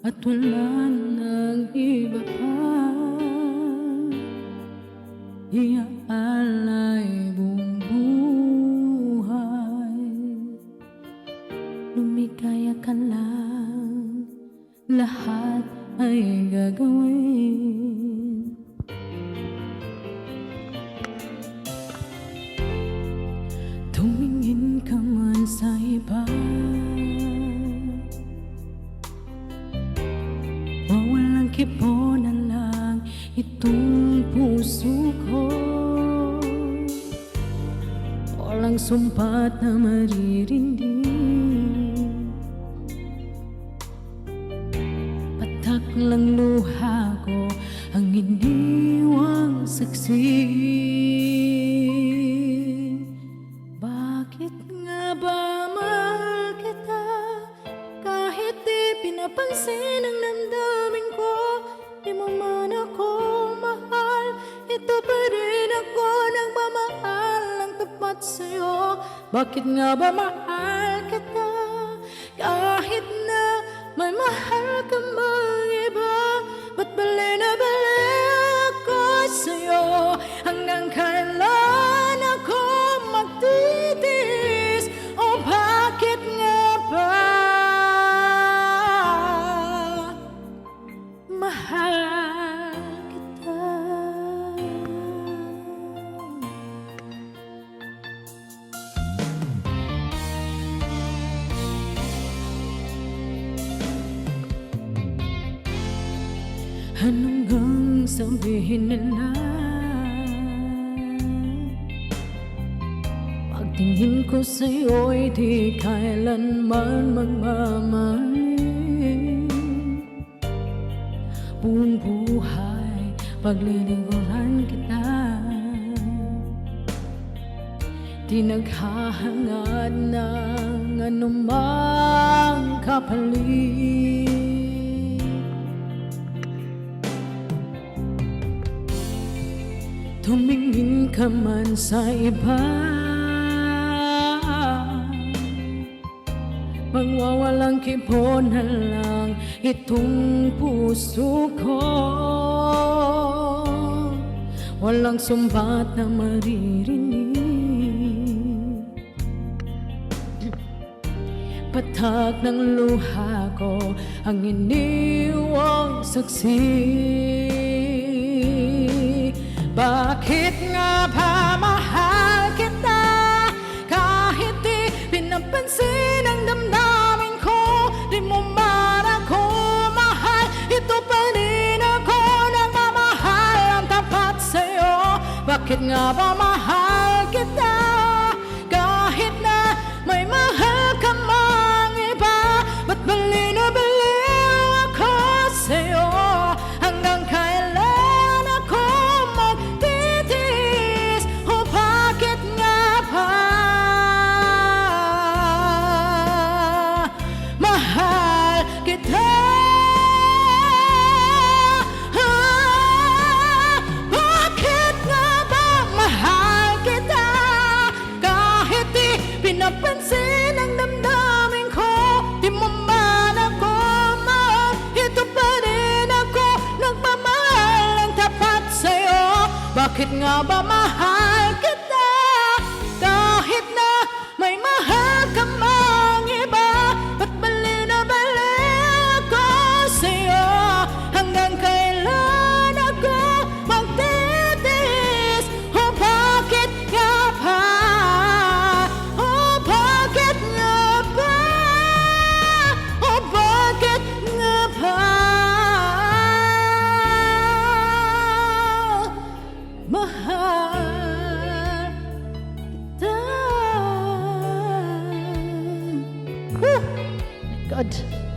at wala nang iba pa iaalay buong buhay. Lumikaya ka lang, lahat ay gagawin. Tumingin ka man sa iba, wawalang kipon na lang itong puso ko. Walang sumpat na maririnig, patak lang luha ko ang iniwang saksi. Bakit nga ba mahal kita kahit di pinapansin ang damdamin ko? Di mo man ako mahal, ito pa rin ako nagmamahal ng tapat sa'yo. Bakit nga ba mahal kita kahit na may mahal ka mang iba? Ba't bali na bali ako sa'yo? Hanggang kailan ako magtitiis? O bakit nga ba mahal kita? Anong gang sabihin nila? Pagtingin ko sa'yo'y di kailanman magmamali. Buong buhay paglilingkuran kita, di naghahangad ng anumang kapalit. Tumingin ka man sa iba, magwawalang kipon na lang itong puso ko. Walang sumbat na maririnig, patak ng luha ko ang iniwang saksi. Bakit nga ba mahal kita kahit di pinapansin ang damdamin ko? Di mo man ako mahal, ito pa rin ako nagmamahal ang tapat sa'yo. Bakit nga ba mahal kita kahit na may mahal ka mang iba? Ba't bali na baliw ako sa'yo? Hanggang kailan kita? Bakit nga ba mahal kita kahit di pinapansin ang damdamin ko? Di mo man ako mahal, ito pa rin ako nagmamahal ng tapat sa'yo. Bakit nga ba mahal kita kahit na may mahal ka mang iba? Ba't bali na bali ako sa'yo? Hanggang kailan ako magtitiis? O bakit nga ba? O bakit nga ba? O bakit nga ba? Mahal kita. God.